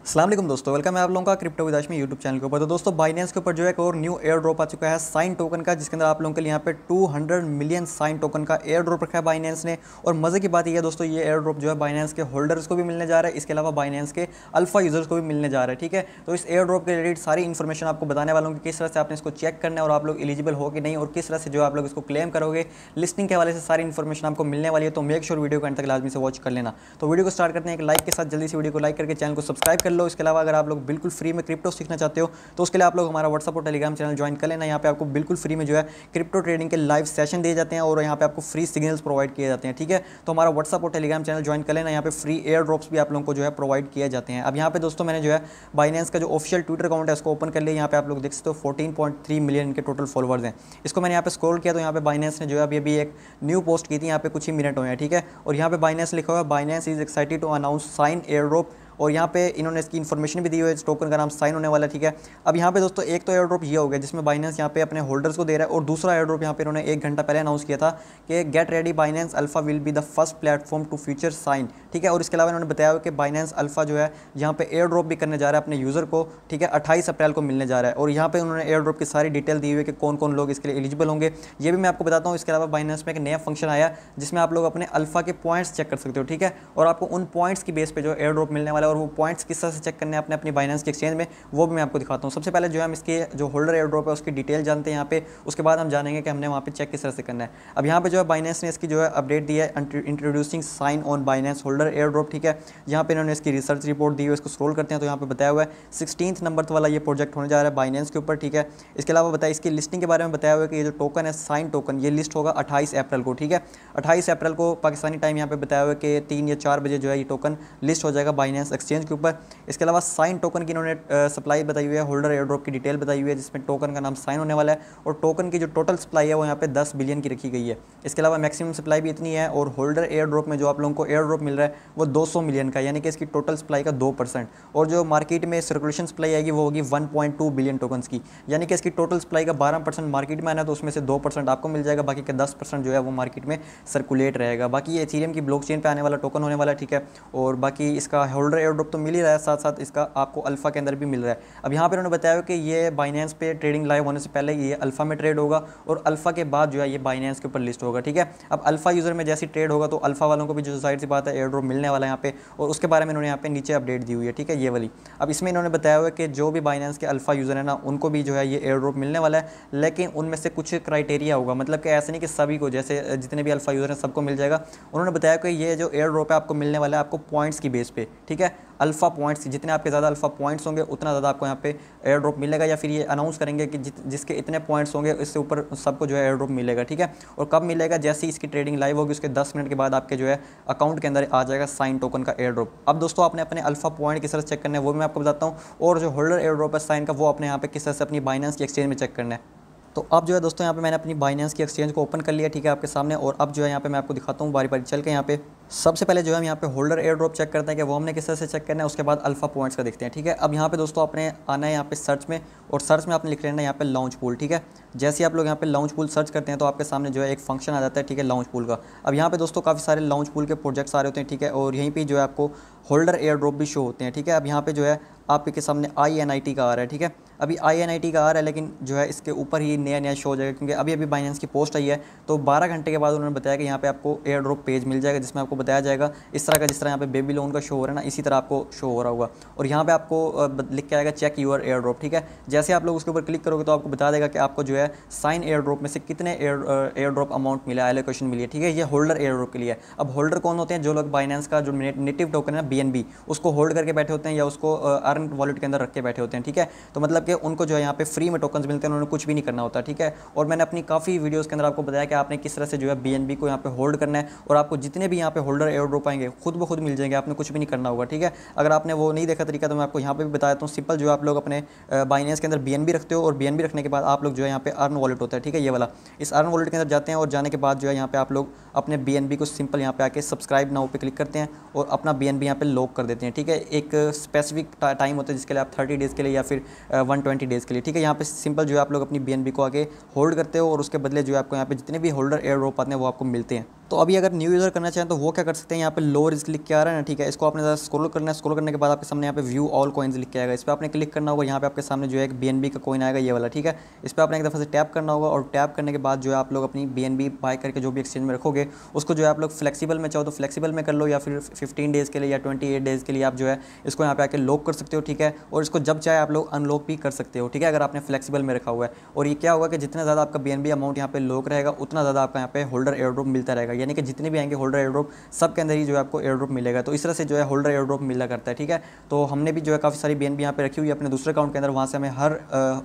अस्सलाम वालेकुम दोस्तों, वेलकम है आप लोगों का क्रिप्टो विदाश में यूट्यूब चैनल के ऊपर। तो दोस्तों बाइनेंस के ऊपर जो है एक और न्यू एयर ड्रॉप आ चुका है साइन टोकन का, जिसके अंदर आप लोगों के लिए यहाँ पे 200 मिलियन साइन टोकन का एयर ड्रॉप रखा है बाइनेंस ने। और मज़े की बात यह है दोस्तों, ये एयर ड्रॉप जो है बाइनेंस के होल्डर्स को भी मिलने जा रहा है, इसके अलावा बाइनेंस के अल्फा यूजर्स को भी मिलने जा रहा है। ठीक है, तो इस एयर ड्रॉप के रिलेटेड सारी इन्फॉर्मेशन आपको बताने वालों की किस तरह से आपने इसको चेक करना है और आप लोग एलिजिबल हो कि नहीं, और किस तरह से जो आप लोग इसको क्लेम करोगे, लिस्टिंग के हवाले से सारी इन्फॉर्मेशन आपको मिलने वाली है। तो मेक श्योर वीडियो को एंड तक लाजमी से वॉच कर लेना। तो वीडियो को स्टार्ट करते हैं एक लाइक के साथ। जल्दी से वीडियो को लाइक करके चैनल को सब्सक्राइब कर लो। इसके अलावा अगर आप लोग बिल्कुल फ्री में क्रिप्टो सीखना चाहते हो तो उसके लिए आप लोग हमारा व्हाट्सअप और टेलीग्राम चैनल ज्वाइन कर लेना। यहाँ पे आपको बिल्कुल फ्री में जो है क्रिप्टो ट्रेडिंग के लाइव सेशन दिए जाते हैं और यहाँ पे आपको फ्री सिग्नल्स प्रोवाइड किए जाते हैं। ठीक है, तो हमारा व्हाट्सअप और टेलीग्राम चैनल ज्वाइन कर लेना। यहाँ पे फ्री एयर ड्रॉप्स भी आप लोगों को जो है प्रोवाइड किए जाते हैं। अब यहाँ पे दोस्तों मैंने जो है बाइनेंस का जो ऑफिशियल ट्विटर अकाउंट है उसको ओपन कर लिया। यहाँ पे आप लोग देख सकते हो 14.3 मिलियन के टोटल फॉलोवर्स हैं। इसको मैंने यहाँ पे स्क्रॉल किया तो यहाँ पे बाइनेंस ने जो है अभी एक न्यू पोस्ट की थी, यहाँ पे कुछ ही मिनट हुए हैं। ठीक है, और यहाँ पे बाइनेंस लिखा हुआ है Binance is excited to announce sign airdrop, और यहाँ पे इन्होंने इसकी इन्फॉर्मेशन भी दी हुई है, इस टोकन का नाम साइन होने वाला है। ठीक है, अब यहाँ पे दोस्तों एक तो एयर ड्रॉप ये हो गया जिसमें बाइनेंस यहाँ पे अपने होल्डर्स को दे रहा है, और दूसरा एयर ड्रॉप यहाँ पे इन्होंने 1 घंटा पहले अनाउंस किया था कि get ready Binance alpha will be the first platform to feature sign. ठीक है, और इसके अलावा इन्होंने बताया कि बाइनेंस अल्फा जो है यहाँ पे एयर ड्रॉप भी करने जा रहा है अपने यूज़र को। ठीक है, 28 अप्रैल को मिलने जा रहा है, और यहाँ पे उन्होंने एयर ड्रॉप की सारी डिटेल दी हुई है कि कौन कौन लोग इसके लिए एलिजिबल होंगे, ये भी मैं आपको बताता हूँ। इसके अलावा बाइनेंस में एक नया फंक्शन आया जिसमें आप लोग अपने अल्फा के पॉइंट्स चेक कर सकते हो। ठीक है, और आपको उन पॉइंट्स की बेस पे जो एयर ड्रॉप मिलने वाला है और वो पॉइंट्स किस से चेक करने हैं अपनी बाइनेंस के एक्सचेंज में, वो भी मैं आपको दिखाता हूं। सबसे पहले जो है हम इसके जो होल्डर एयर ड्रॉप है उसकी डिटेल जानते हैं यहाँ पे, उसके बाद हम जानेंगे कि हमने वहाँ पे चेक किस तरह से करना है। अब यहाँ पे जो है बाइनेंस ने इसकी जो है अपडेट दी है, introducing sign on Binance holder airdrop. ठीक है, यहाँ पे इन्होंने इसकी रिसर्च रिपोर्ट दी हुई है, इसको स्क्रॉल करते हैं तो यहाँ पे बताया हुआ है 16th नंबर वाला ये प्रोजेक्ट होने जा रहा है बाइनेंस के ऊपर। ठीक है, इसके अलावा बताया इसकी लिस्टिंग के बारे में बताया हुआ है कि ये जो टोकन है साइन टोकन, ये लिस्ट होगा 28 अप्रैल को। ठीक है, 28 अप्रैल को पाकिस्तानी टाइम यहाँ पे बताया हुआ है कि 3 या 4 बजे जो है ये टोकन लिस्ट हो जाएगा बाइनेंस एक्सचेंज के ऊपर। इसके अलावा साइन टोकन की इन्होंने सप्लाई बताई हुई है, होल्डर एयर ड्रॉप की डिटेल बताई हुई है जिसमें टोकन का नाम साइन होने वाला है, और टोकन की जो टोटल सप्लाई है वो यहाँ पे 10 बिलियन की रखी गई है। इसके अलावा मैक्सिमम सप्लाई भी इतनी है, और होल्डर एयर ड्रॉप में जो आप लोगों को एयर ड्रॉप मिल रहा है वो 200 मिलियन का, यानी कि इसकी टोटल सप्लाई का 2%, और जो मार्केट में सर्कुलेशन सप्लाई आएगी वो होगी 1.2 बिलियन टोकन्स की, यानी कि इसकी टोटल सप्लाई का 12% मार्केट में आना है, तो उसमें से 2% आपको मिल जाएगा, बाकी का 10% जो है वो मार्केट में सर्कुलेट रहेगा। बाकी ये इथेरियम की ब्लॉकचेन पे आने वाला टोकन होने वाला है। ठीक है, और बाकी इसका होल्डर एयर ड्रॉप तो मिल ही रहा है, साथ साथ इसका आपको अल्फा के अंदर भी मिल रहा है। अब यहाँ पे उन्होंने बताया कि ये बाइनेंस पे ट्रेडिंग लाइव होने से पहले ये अल्फा में ट्रेड होगा, और अल्फा के बाद जो है ये बाइनेंस के ऊपर लिस्ट होगा। ठीक है, अब अल्फा यूजर में जैसी ट्रेड होगा तो अल्फा वालों को भी जो जाहिर सी बात है एयर ड्रॉप मिलने वाला है यहाँ पे, और उसके बारे में इन्होंने यहाँ पे नीचे अपडेट दी हुई है। ठीक है, ये वाली। अब इसमें इन्होंने बताया हुआ है कि जो भी बाइनेंस के अल्फा यूजर है ना, उनको भी जो है ये एयर ड्रॉप मिलने वाला है, लेकिन उनमें से कुछ क्राइटेरिया होगा, मतलब कि ऐसे नहीं कि सभी को, जैसे जितने भी अल्फा यूजर हैं सबको मिल जाएगा। उन्होंने बताया कि ये जो एयर ड्रॉप है आपको मिलने वाला है आपको पॉइंट्स की बेस पे। ठीक है, अल्फा पॉइंट्स, जितने आपके ज़्यादा अल्फा पॉइंट्स होंगे उतना ज़्यादा आपको यहाँ पे एयर ड्रॉप मिलेगा, या फिर ये अनाउंस करेंगे कि जिसके इतने पॉइंट्स होंगे इससे ऊपर सबको जो है एयर ड्रॉप मिलेगा। ठीक है, और कब मिलेगा, जैसे ही इसकी ट्रेडिंग लाइव होगी उसके 10 मिनट के बाद आपके जो है अकाउंट के अंदर आ जाएगा साइन टोकन का एयर ड्रॉप। अब दोस्तों आपने अपने अल्फा पॉइंट किस तरह से चेक करना है वो भी मैं आपको बताता हूँ, और जो होल्डर एयर ड्रॉप है साइन का वो अपने यहाँ पे किस तरह से अपनी बाइनेंस की एक्सचेंज में चेक करना है। तो अब जो है दोस्तों यहाँ पे मैंने अपनी बाइनेंस की एक्सचेंज को ओपन कर लिया। ठीक है, आपके सामने, और अब जो है यहाँ पे मैं आपको दिखाता हूँ बारी बारी चल के। यहाँ पे सबसे पहले जो है हम यहाँ पे होल्डर एयर ड्रॉप चेक करते हैं कि वो हमने किस तरह से चेक करना है, उसके बाद अल्फा पॉइंट्स का देखते हैं। ठीक है, अब यहाँ पे दोस्तों आपने आना है यहाँ पे सर्च में, और सर्च में आपने लिख लेना है यहाँ पे लॉन्च पूल। ठीक है, जैसे ही आप लोग यहाँ पे लॉन्च पूल सर्च करते हैं तो आपके सामने जो है एक फंक्शन आ जाता है। ठीक है, लॉन्च पूल का। अब यहाँ पे दोस्तों काफ़ी सारे लॉन्च पूल के प्रोजेक्ट्स आ रहे होते हैं। ठीक है, और यहीं पर जो है आपको होल्डर एयर ड्रॉप भी शो होते हैं। ठीक है, अब यहाँ पे जो है आपके सामने INIT का आ रहा है। ठीक है, अभी INIT का आ रहा है, लेकिन जो है इसके ऊपर ही नया शो हो जाएगा, क्योंकि अभी बाइनेंस की पोस्ट आई है। तो 12 घंटे के बाद उन्होंने बताया कि यहाँ पे आपको एयर ड्रॉप पेज मिल जाएगा, जिसमें आपको बताया जाएगा इस तरह का, जिस तरह यहाँ पे बेबी लोन का शो हो रहा है ना, इसी तरह आपको शो हो रहा होगा, और यहाँ पे आपको लिख के आएगा चेक यूर एयर ड्रॉप। ठीक है, जैसे आप लोग उसके ऊपर क्लिक करोगे तो आपको बता देगा कि आपको जो है साइन एयर ड्रॉप में से कितने एयर ड्रॉप अमाउंट मिला, एलोकेशन मिली है। ठीक है, ये होल्डर एयर ड्रॉप के लिए। अब होल्डर कौन होते हैं, जो लोग बाइनेंस का जो नेटिव टोकन है BNB उसको होल्ड करके बैठे होते हैं, या उसको अर्न वॉलेट के अंदर रख के बैठे होते हैं। ठीक है, तो मतलब कि उनको जो है यहाँ पे फ्री में टोकन्स मिलते हैं, उन्होंने कुछ भी नहीं करना होता। ठीक है, और मैंने अपनी काफ़ी वीडियोस के अंदर आपको बताया कि आपने किस तरह से जो है BNB को यहाँ पे होल्ड करना है, और आपको जितने भी यहाँ पे होल्डर एयर ड्रॉप आएंगे खुद ब खुद मिल जाएंगे, आपने कुछ भी नहीं करना होगा। ठीक है, अगर आपने वो नहीं देखा तरीका तो मैं आपको यहाँ पे भी बता देता हूँ। सिंपल जो आप लोग अपने बाइनेंस के अंदर BNB रखते हो, और BNB रखने के बाद आप लोग जो है यहाँ पे अर्न वॉलेट होता है। ठीक है, ये वाला, इस अर्न वॉलेट के अंदर जाते हैं, और जाने के बाद जो है यहाँ पे आप लोग अपने BNB को सिंपल यहाँ पे आके सब्सक्राइब नाउ पे क्लिक करते हैं, और अपना BNB यहाँ पे लॉक कर देते हैं। ठीक है, एक स्पेसिफिक टाइम होता है जिसके लिए आप 30 डेज़ के लिए या फिर 120 डेज़ के लिए। ठीक है, यहाँ पे सिंपल जो है आप लोग अपनी BNB को आगे होल्ड करते हो, और उसके बदले जो है आपको यहाँ पे जितने भी होल्डर एयर ड्रॉप आते हैं वो आपको मिलते हैं। तो अभी अगर न्यू यूज़र करना चाहें तो वो क्या कर सकते हैं, यहाँ पे लो रिस्क लिख के आ रहा है ना, ठीक है, इसको आपने ज़रा स्क्रॉल करना है। स्क्रॉल करने के बाद आपके सामने यहाँ पे व्यू ऑल कॉइन्स लिख के आएगा, इस पर आपने क्लिक करना होगा। यहाँ पे आपके सामने जो है एक BNB का कॉइन आएगा, ये वाला, ठीक है। इस पर आपने एक दफ़ा से टैप करना होगा और टैप करने के बाद जो है आप लोग अपनी BNB बाय करके जो भी एक्सचेंज में रखोगे उसको जो है आप लोग फ्लेक्सिबल में चाहो तो फ्लेक्सिबल में कर लो, या फिर 15 डेज़ के लिए या 28 डेज़ के लिए आप जो है इसको यहाँ पे आके लॉक कर सकते हो, ठीक है। और इसको जब चाहे आप लोग अनलॉक भी कर सकते हो, ठीक है, अगर आपने फ्लेक्सिबल में रखा हुआ है। और ये क्या होगा कि जितना ज़्यादा आपका BNB अमाउंट यहाँ पे लॉक रहेगा उतना ज़्यादा आपका यहाँ पे होल्डर एयर ड्रॉप मिलता रहेगा, यानी कि जितने भी आएंगे होल्डर एयर ड्रॉप सब के अंदर ही जो है आपको एयर ड्रॉप मिलेगा। तो इस तरह से जो है होल्डर एयर ड्रॉप मिला करता है, ठीक है। तो हमने भी जो है काफ़ी सारी BNB यहाँ पे रखी हुई है अपने दूसरे अकाउंट के अंदर, वहाँ से हमें हर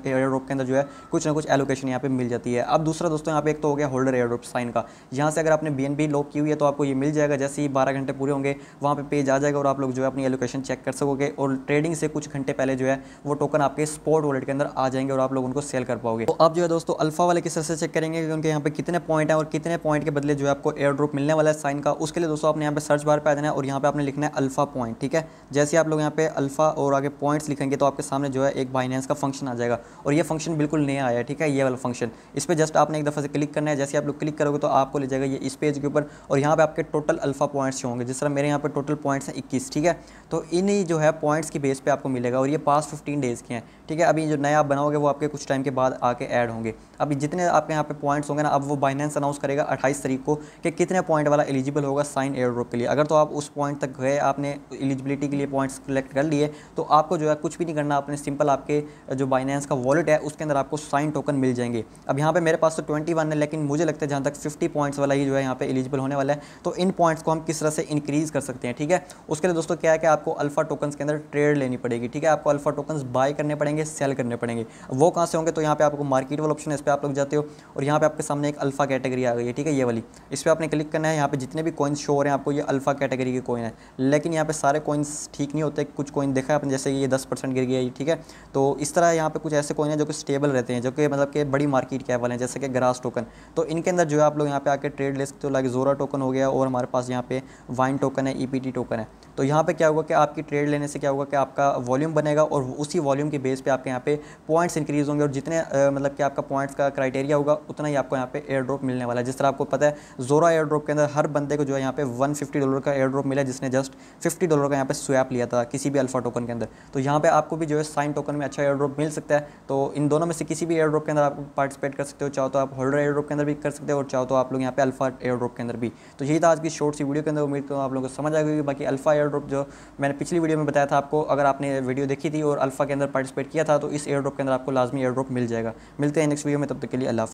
एयर ड्रॉप के अंदर जो है कुछ ना कुछ एलोकेशन यहाँ पे मिल जाती है। अब दूसरा दोस्तों यहाँ पे एक तो हो गया होल्डर एयर ड्रॉप साइन का, यहाँ से अगर आपने BNB लॉक की हुई है तो आपको ये मिल जाएगा। जैसे ही 12 घंटे पूरे होंगे वहाँ पे पेज आ जाएगा और आप लोग जो है अपनी एलोकेशन चेक कर सकोगे, और ट्रेडिंग से कुछ घंटे पहले जो है वो टोकन आपके स्पॉट वॉलेट के अंदर आ जाएंगे और आप लोग उनको सेल कर पाओगे। तो आप जो है दोस्तों अल्फा वाले किस तरह से चेक करेंगे कि उनके यहाँ पे कितने पॉइंट है और कितने पॉइंट के बदले जो है आपको एयर ड्रॉप मिलने वाला है साइन का। उसके लिए दोस्तों आपने यहाँ पे सर्च बार पे आ जाना है और यहाँ पे आपने लिखना है अल्फा पॉइंट, ठीक है। जैसे आप लोग यहाँ पे अल्फा और आगे पॉइंट्स लिखेंगे तो आपके सामने जो है एक बाइनेंस का फंक्शन आ जाएगा, और ये फंक्शन बिल्कुल नया आया है, ठीक है, ये वाला फंक्शन। इस पर जस्ट आपने एक दफ़ा से क्लिक करना है। जैसे आप लोग क्लिक करोगे तो आपको ले जाएगा ये इस पेज के ऊपर, और यहाँ पे आपके टोटल अल्फा पॉइंट्स होंगे। जिस तरह मेरे यहाँ पे टोटल पॉइंट्स हैं 21, ठीक है। तो इन जो है पॉइंट्स की बेस पे आपको मिलेगा, और ये पास 15 डेज़ के हैं, ठीक है। अभी जो नया आप बनाओगे वो आपके कुछ टाइम के बाद आके ऐड होंगे। अभी जितने आपके यहाँ पे पॉइंट्स होंगे ना, अब वो बाइनेंस अनाउंस करेगा 28 तारीख को कि कितने पॉइंट वाला एलिजिबल होगा साइन एयर ड्रॉप के लिए। अगर तो आप उस पॉइंट तक गए, आपने एलिजिबिलिटी के लिए पॉइंट्स कलेक्ट कर लिए, तो आपको जो है कुछ भी नहीं करना, आपने सिंपल आपके जो बाइनेंस का वॉलेट है उसके अंदर आपको साइन टोकन मिल जाएंगे। अब यहाँ पे मेरे पास तो 21 है, लेकिन मुझे लगता है जहाँ तक 50 पॉइंट्स वाला ही जो है यहाँ पे एलिजिबल होने वाला है। तो इन पॉइंट्स को हम किस तरह से इंक्रीज़ कर सकते हैं, ठीक है। उसके लिए दोस्तों क्या है कि आपको अल्फा टोकन्स के अंदर ट्रेड लेनी पड़ेगी, ठीक है। आपको अल्फा टोकन्स बाय करने पड़ेंगे, सेल करने पड़ेंगे। वो कहाँ से होंगे, तो यहाँ पे आपको मार्केट वाला ऑप्शन है, इस पर आप लोग जाते हो और यहाँ पे आपके सामने एक अल्फा कैटेगरी आ गई है, ठीक है, ये वाली। इस पर आपने क्लिक करना है। यहाँ पे जितने भी कॉइन्स शो हो रहे हैं आपको ये अल्फा कैटेगरी के कॉइन है, लेकिन यहाँ पे सारे कॉइन्स ठीक नहीं होते। कुछ कॉइन देखा है आपने, जैसे ये 10% गिर गया, ठीक है। तो इस तरह यहाँ पे कुछ ऐसे कॉइन है जो कि स्टेबल रहते हैं, जो कि मतलब कि बड़ी मार्केट कैप वाले हैं, जैसे कि ग्रास टोकन। तो इनके अंदर जो है आप लोग यहाँ पे आके ट्रेड ले सकते हो। लाइक जोरा टोकन हो गया, और हमारे पास यहाँ पे वाइन टोकन है, EPT टोकन है। तो यहाँ पे क्या होगा कि आपकी ट्रेड लेने से क्या होगा कि आपका वॉल्यूम बनेगा, और उसी वॉल्यूम के बेस पे आपके यहाँ पे पॉइंट्स इंक्रीज़ होंगे, और जितने मतलब कि आपका पॉइंट्स का क्राइटेरिया होगा उतना ही आपको यहाँ पे एयर ड्रॉप मिलने वाला है। जिस तरह आपको पता है जोरा एयर ड्रॉप के अंदर हर बंदे को जो है यहाँ पे $150 का एयर ड्रॉप मिला, जिसने जस्ट $50 का यहाँ पे स्वैप लिया था किसी भी अल्फा टोकन के अंदर। तो यहाँ पे आपको भी जो है साइन टोकन में अच्छा एयर ड्रॉप मिल सकता है। तो इन दोनों में से किसी भी एयर ड्रॉप के अंदर आप पार्टिसिपेट कर सकते हो। चाहो तो आप होल्डर एयर ड्रॉप के अंदर भी कर सकते हो, और चाहो तो आप लोग यहाँ पे अल्फा एयर ड्रॉप के अंदर भी। तो यही था आज की शॉर्ट सी वीडियो के अंदर। उम्मीद करूँ आप लोगों को समझ आ गई। बाकी अल्फा एयर ड्रॉप जो मैंने पिछली वीडियो में बताया था आपको, अगर आपने वीडियो देखी थी और अल्फा के अंदर पार्टिसिपेट किया था तो इस एयर ड्रॉप के अंदर आपको लाजमी एयर ड्रॉप मिल जाएगा। मिलते हैं नेक्स्ट वीडियो में, तब तक के लिए अल्लाह।